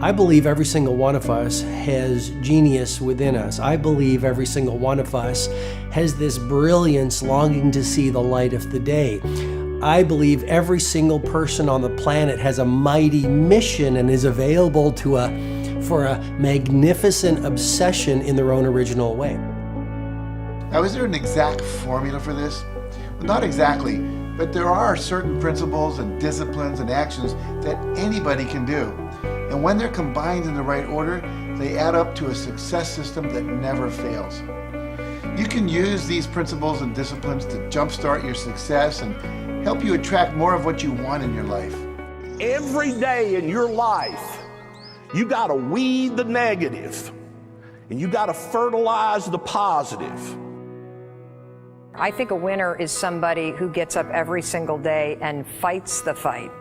I believe every single one of us has genius within us. I believe every single one of us has this brilliance longing to see the light of the day. I believe every single person on the planet has a mighty mission and is available for a magnificent obsession in their own original way. Now, is there an exact formula for this? Well, not exactly, but there are certain principles and disciplines and actions that anybody can do. And when they're combined in the right order, they add up to a success system that never fails. You can use these principles and disciplines to jumpstart your success and help you attract more of what you want in your life. Every day in your life, you gotta weed the negative and you gotta fertilize the positive. I think a winner is somebody who gets up every single day and fights the fight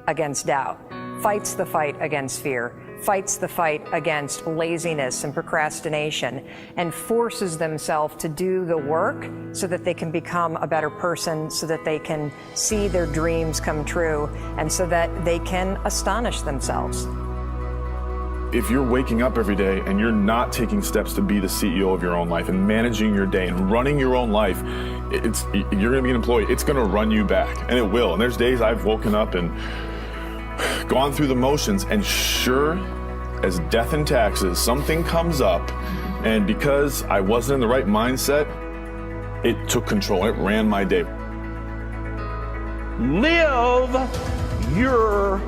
against doubt, fights the fight against fear, fights the fight against laziness and procrastination, and forces themselves to do the work so that they can become a better person, so that they can see their dreams come true, and so that they can astonish themselves. If you're waking up every day and you're not taking steps to be the CEO of your own life and managing your day and running your own life, you're gonna be an employee. It's gonna run you back, and it will. And there's days I've woken up and gone through the motions, and sure as death and taxes, something comes up, and because I wasn't in the right mindset, it took control. It ran my day. Live your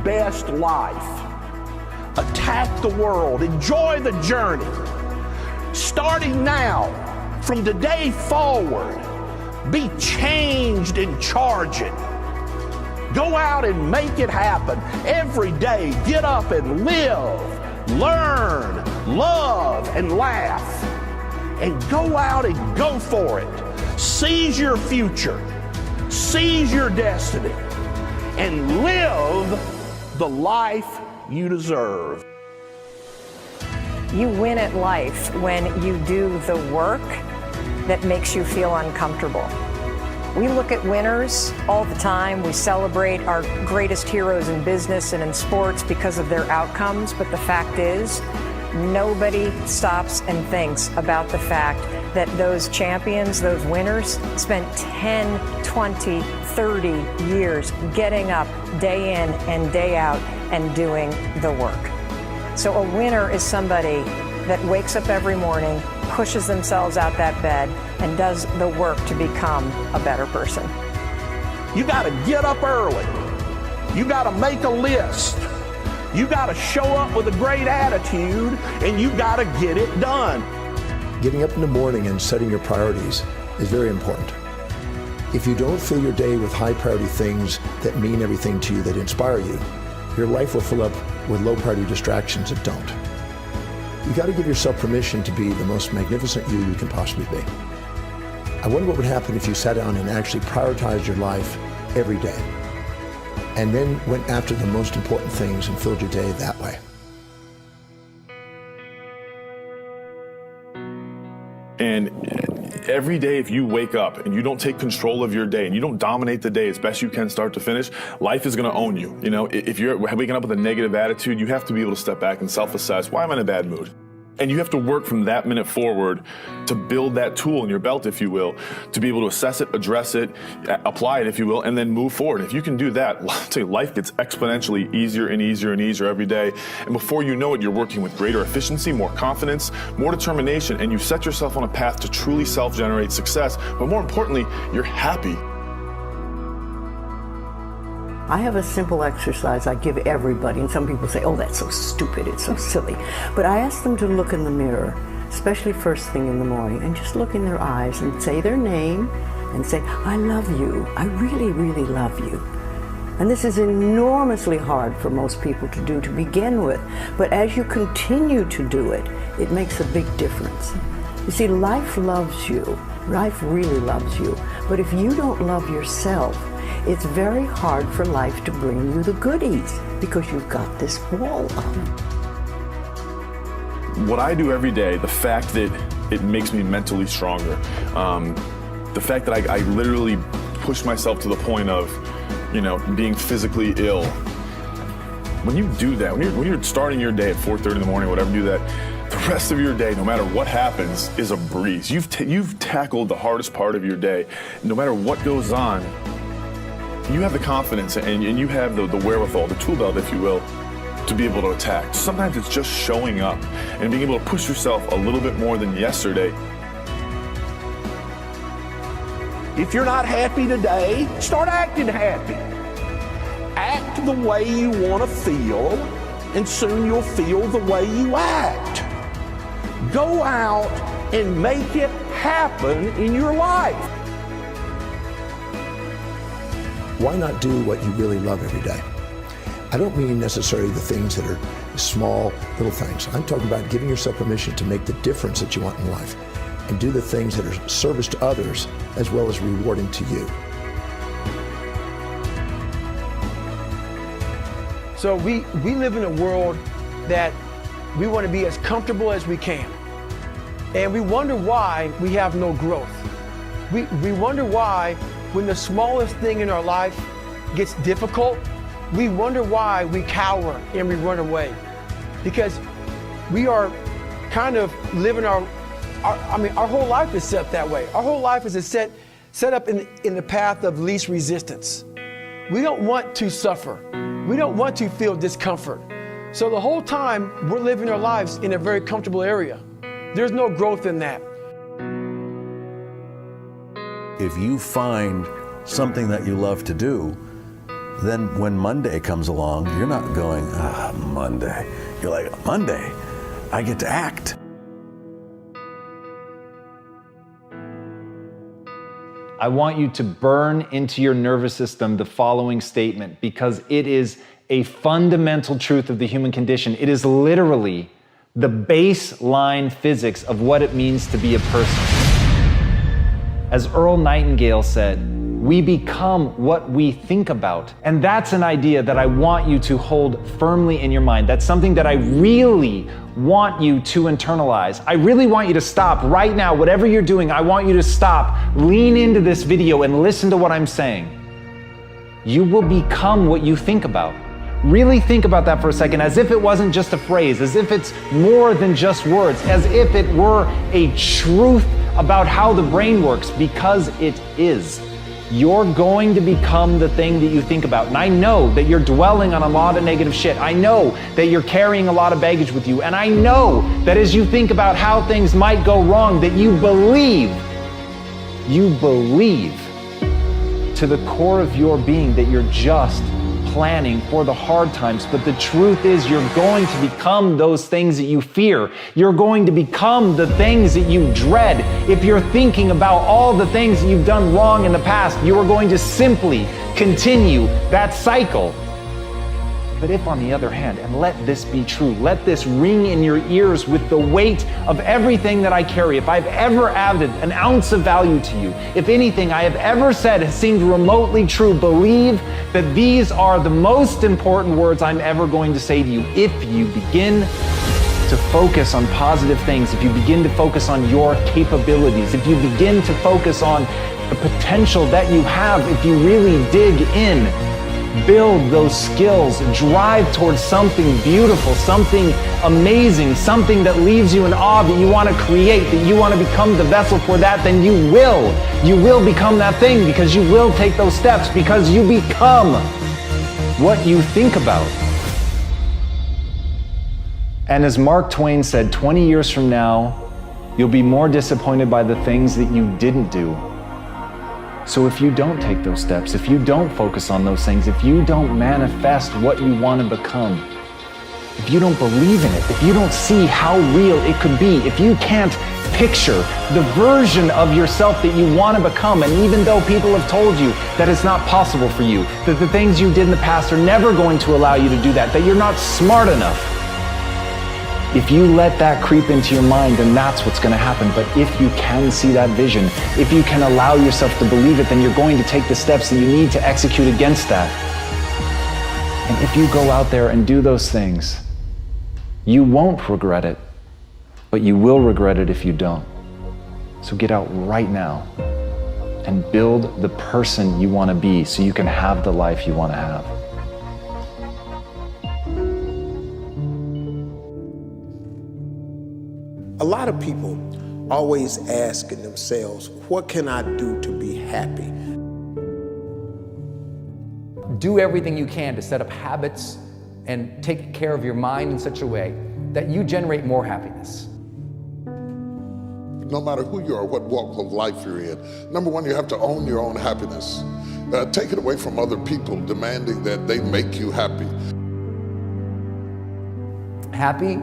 best life. Attack the world. Enjoy the journey. Starting now, from today forward, be changed and charge it. Go out and make it happen. Every day, get up and live, learn, love, and laugh. And go out and go for it. Seize your future. Seize your destiny. And live the life you deserve. You win at life when you do the work that makes you feel uncomfortable. We look at winners all the time. We celebrate our greatest heroes in business and in sports because of their outcomes, but the fact is, nobody stops and thinks about the fact that those champions, those winners, spent 10, 20, 30 years getting up day in and day out and doing the work. So a winner is somebody that wakes up every morning, pushes themselves out that bed, and does the work to become a better person. You gotta get up early. You gotta make a list. You gotta show up with a great attitude, and you gotta get it done. Getting up in the morning and setting your priorities is very important. If you don't fill your day with high priority things that mean everything to you, that inspire you, your life will fill up with low priority distractions that don't. You got to give yourself permission to be the most magnificent you can possibly be. I wonder what would happen if you sat down and actually prioritized your life every day, and then went after the most important things and filled your day that way. And every day, if you wake up and you don't take control of your day and you don't dominate the day as best you can start to finish, life is going to own you. You know, if you're waking up with a negative attitude, you have to be able to step back and self-assess, why am I in a bad mood? And you have to work from that minute forward to build that tool in your belt, if you will, to be able to assess it, address it, apply it, if you will, and then move forward. If you can do that, I'll tell you, life gets exponentially easier and easier and easier every day. And before you know it, you're working with greater efficiency, more confidence, more determination, and you've set yourself on a path to truly self-generate success. But more importantly, you're happy. I have a simple exercise I give everybody, and some people say, oh, that's so stupid, it's so silly. But I ask them to look in the mirror, especially first thing in the morning, and just look in their eyes and say their name and say, I love you, I really, really love you. And this is enormously hard for most people to do to begin with, but as you continue to do it, it makes a big difference. You see, life loves you, life really loves you, but if you don't love yourself, it's very hard for life to bring you the goodies because you've got this wall up. What I do every day, the fact that it makes me mentally stronger, the fact that I literally push myself to the point of, you know, being physically ill, When you do that, when you're starting your day at 4:30 in the morning, whatever, do that, the rest of your day, no matter what happens, is a breeze. You've tackled the hardest part of your day. No matter what goes on, you have the confidence and you have the wherewithal, the tool belt, if you will, to be able to attack. Sometimes it's just showing up and being able to push yourself a little bit more than yesterday. If you're not happy today, start acting happy. Act the way you want to feel, and soon you'll feel the way you act. Go out and make it happen in your life. Why not do what you really love every day? I don't mean necessarily the things that are small, little things. I'm talking about giving yourself permission to make the difference that you want in life and do the things that are service to others as well as rewarding to you. So we live in a world that we want to be as comfortable as we can. And we wonder why we have no growth. We wonder why when the smallest thing in our life gets difficult, we wonder why we cower and we run away. Because we are kind of living our whole life is set that way. Our whole life is set up in the path of least resistance. We don't want to suffer. We don't want to feel discomfort. So the whole time we're living our lives in a very comfortable area. There's no growth in that. If you find something that you love to do, then when Monday comes along, you're not going, Monday. You're like, Monday, I get to act. I want you to burn into your nervous system the following statement, because it is a fundamental truth of the human condition. It is literally the baseline physics of what it means to be a person. As Earl Nightingale said, we become what we think about. And that's an idea that I want you to hold firmly in your mind. That's something that I really want you to internalize. I really want you to stop right now. Whatever you're doing, I want you to stop, lean into this video and listen to what I'm saying. You will become what you think about. Really think about that for a second, as if it wasn't just a phrase, as if it's more than just words, as if it were a truth about how the brain works, because it is. You're going to become the thing that you think about. And I know that you're dwelling on a lot of negative shit. I know that you're carrying a lot of baggage with you. And I know that as you think about how things might go wrong, that you believe to the core of your being that you're just planning for the hard times. But the truth is, you're going to become those things that you fear. You're going to become the things that you dread. If you're thinking about all the things that you've done wrong in the past, you are going to simply continue that cycle. But if, on the other hand, and let this be true, let this ring in your ears with the weight of everything that I carry, if I've ever added an ounce of value to you, if anything I have ever said has seemed remotely true, believe that these are the most important words I'm ever going to say to you. If you begin to focus on positive things, if you begin to focus on your capabilities, if you begin to focus on the potential that you have, if you really dig in, build those skills, drive towards something beautiful, something amazing, something that leaves you in awe, that you want to create, that you want to become the vessel for that, then you will become that thing, because you will take those steps, because you become what you think about. And as Mark Twain said, 20 years from now, you'll be more disappointed by the things that you didn't do. So if you don't take those steps, if you don't focus on those things, if you don't manifest what you want to become, if you don't believe in it, if you don't see how real it could be, if you can't picture the version of yourself that you want to become, and even though people have told you that it's not possible for you, that the things you did in the past are never going to allow you to do that, that you're not smart enough, if you let that creep into your mind, then that's what's going to happen. But if you can see that vision, if you can allow yourself to believe it, then you're going to take the steps that you need to execute against that. And if you go out there and do those things, you won't regret it, but you will regret it if you don't. So get out right now and build the person you want to be so you can have the life you want to have. A lot of people always asking themselves, what can I do to be happy? Do everything you can to set up habits and take care of your mind in such a way that you generate more happiness. No matter who you are, what walk of life you're in, number one, you have to own your own happiness. Take it away from other people demanding that they make you happy. Happy,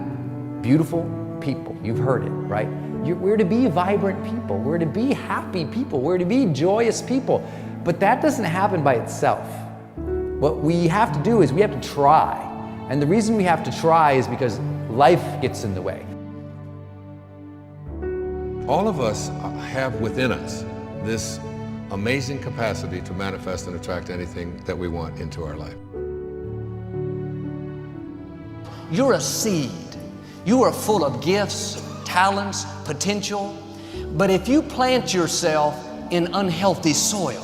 beautiful people. You've heard it, right? We're to be vibrant people. We're to be happy people. We're to be joyous people. But that doesn't happen by itself. What we have to do is we have to try. And the reason we have to try is because life gets in the way. All of us have within us this amazing capacity to manifest and attract anything that we want into our life. You're a seed. You are full of gifts, talents, potential. But if you plant yourself in unhealthy soil,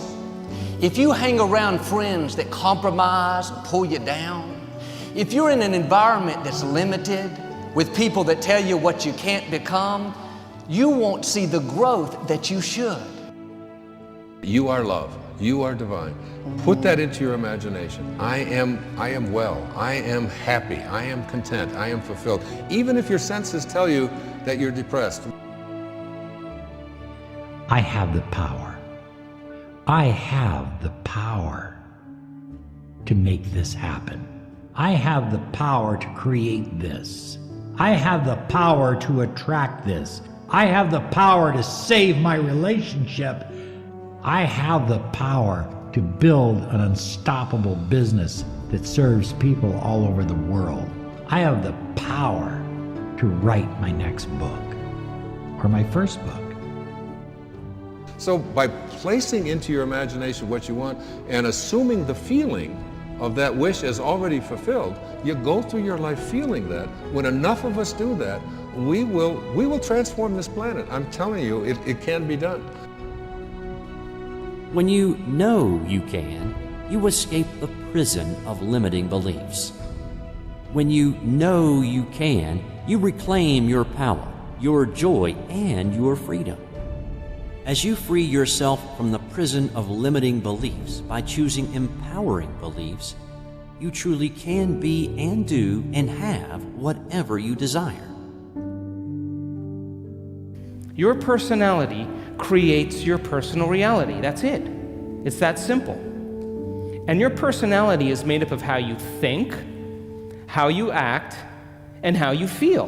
if you hang around friends that compromise and pull you down, if you're in an environment that's limited with people that tell you what you can't become, you won't see the growth that you should. You are love. You are divine. Put that into your imagination. I am well. I am happy. I am content. I am fulfilled. Even if your senses tell you that you're depressed. I have the power. I have the power to make this happen. I have the power to create this. I have the power to attract this. I have the power to save my relationship. I have the power to build an unstoppable business that serves people all over the world. I have the power to write my next book or my first book. So by placing into your imagination what you want and assuming the feeling of that wish as already fulfilled, you go through your life feeling that. When enough of us do that, we will transform this planet. I'm telling you, it can be done. When you know you can, you escape the prison of limiting beliefs. When you know you can, you reclaim your power, your joy, and your freedom. As you free yourself from the prison of limiting beliefs by choosing empowering beliefs, you truly can be and do and have whatever you desire. Your personality creates your personal reality. That's it. It's that simple. And your personality is made up of how you think, how you act, and how you feel.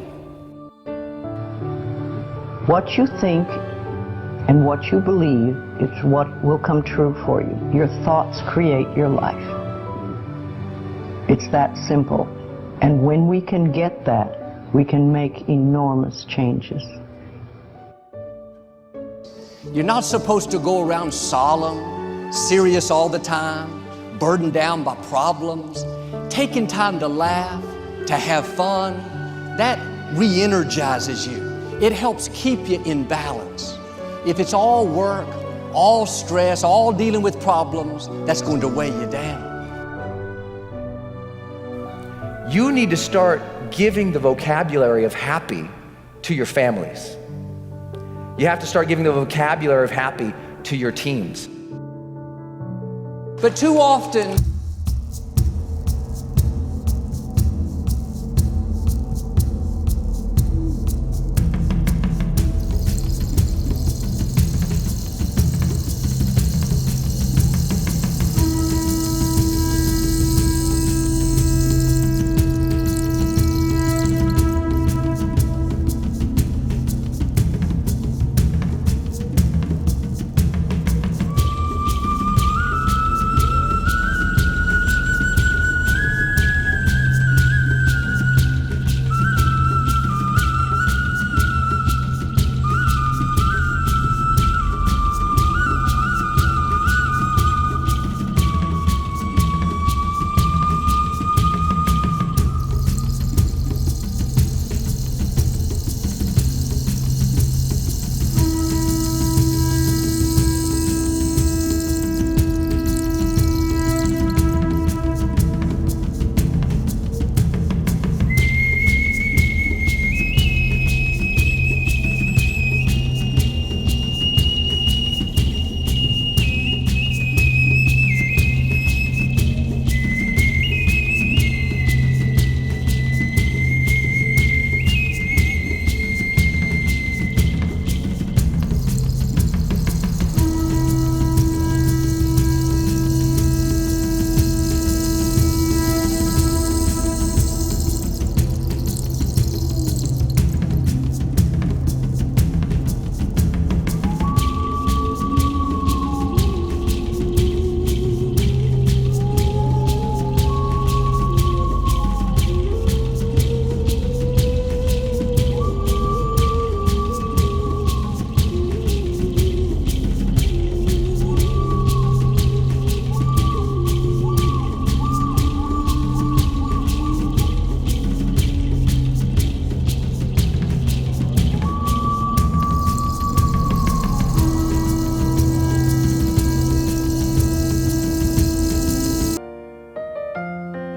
What you think and what you believe is what will come true for you. Your thoughts create your life. It's that simple. And when we can get that, we can make enormous changes. You're not supposed to go around solemn, serious all the time, burdened down by problems. Taking time to laugh, to have fun, that re-energizes you. It helps keep you in balance. If it's all work, all stress, all dealing with problems, that's going to weigh you down. You need to start giving the vocabulary of happy to your families. You have to start giving the vocabulary of happy to your teams. But too often,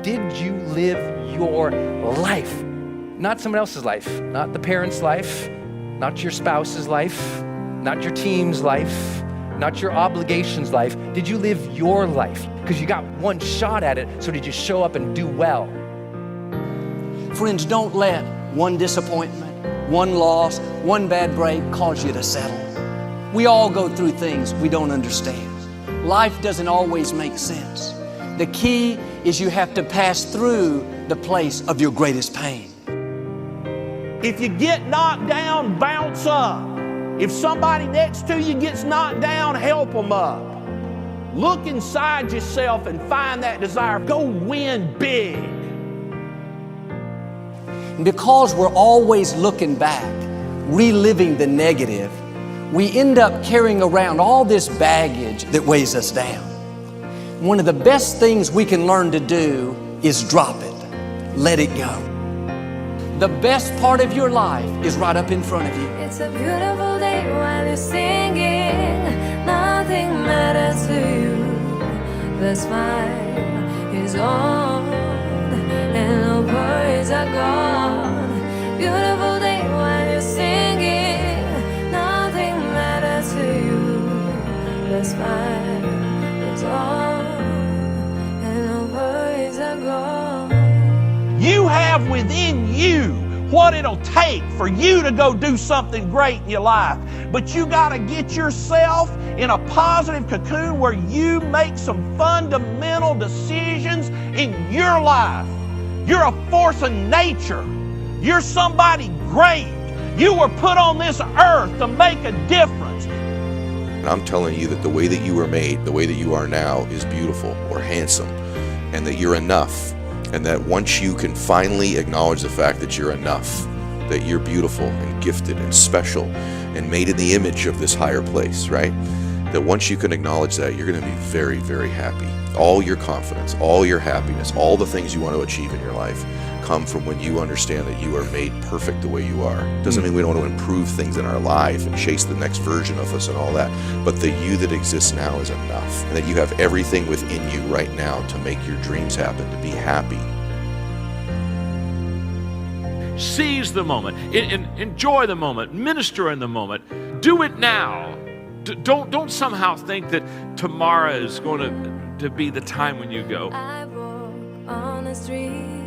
Did you live your life? Not someone else's life, not the parent's life, not your spouse's life, not your team's life, not your obligations life. Did you live your life? Because you got one shot at it, so did you show up and do well? Friends, don't let one disappointment, one loss, one bad break cause you to settle. We all go through things we don't understand. Life doesn't always make sense. The key is you have to pass through the place of your greatest pain. If you get knocked down, bounce up. If somebody next to you gets knocked down, help them up. Look inside yourself and find that desire. Go win big. Because we're always looking back, reliving the negative, we end up carrying around all this baggage that weighs us down. One of the best things we can learn to do is drop it. Let it go. The best part of your life is right up in front of you. It's a beautiful day while you're singing. Nothing matters to you. The smile is on and no worries are gone. Beautiful day while you're singing. Nothing matters to you. The smile is on and no worries are gone. You have within you what it'll take for you to go do something great in your life. But you got to get yourself in a positive cocoon where you make some fundamental decisions in your life. You're a force of nature. You're somebody great. You were put on this earth to make a difference. And I'm telling you that the way that you were made, the way that you are now, is beautiful or handsome, and that you're enough. And that once you can finally acknowledge the fact that you're enough, that you're beautiful and gifted and special and made in the image of this higher place, right? That once you can acknowledge that, you're going to be very, very happy. All your confidence, all your happiness, all the things you want to achieve in your life come from when you understand that you are made perfect the way you are. Doesn't mean we don't want to improve things in our life and chase the next version of us and all that, but the you that exists now is enough, and that you have everything within you right now to make your dreams happen, to be happy. Seize the moment, enjoy the moment, minister in the moment. Do it now. Don't somehow think that tomorrow is going to be the time when you go. I walk on the street.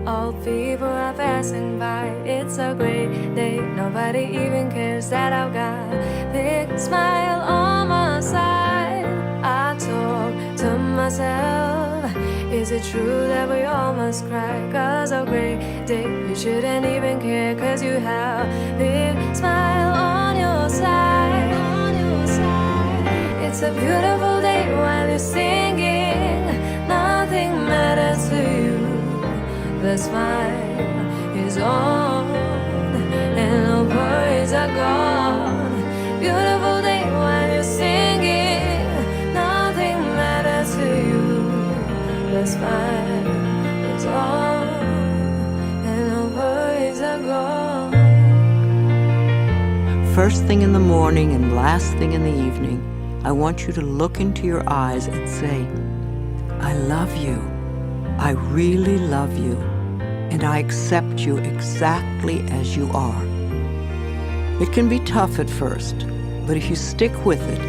All people are passing by. It's a great day. Nobody even cares that I've got a big smile on my side. I talk to myself. Is it true that we all must cry? 'Cause a great day, you shouldn't even care. 'Cause you have a big smile on your side. It's a beautiful day while you're singing. Nothing matters to you. The smile is on and no worries are gone. Beautiful day while you're singing. Nothing matters to you. The smile is on and no worries are gone. First thing in the morning and last thing in the evening, I want you to look into your eyes and say, I love you. I really love you. And I accept you exactly as you are. It can be tough at first, but if you stick with it,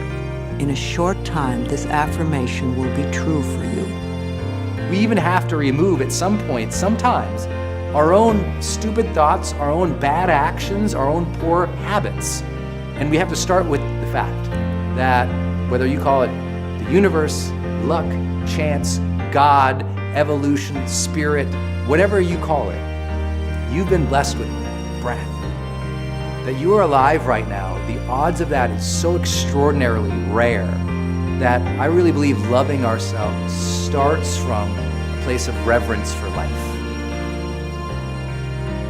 in a short time, this affirmation will be true for you. We even have to remove at some point, sometimes, our own stupid thoughts, our own bad actions, our own poor habits. And we have to start with the fact that whether you call it the universe, luck, chance, God, evolution, spirit, whatever you call it, you've been blessed with breath. That you are alive right now, the odds of that is so extraordinarily rare that I really believe loving ourselves starts from a place of reverence for life.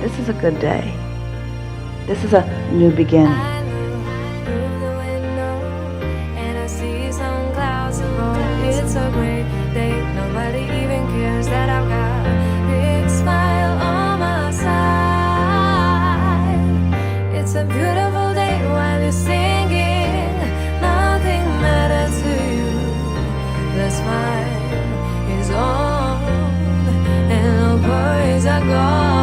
This is a good day. This is a new beginning. It's a great day. Nobody even cares that I've got a big smile on my side. It's a beautiful day while you're singing. Nothing matters to you. The smile is on are gone.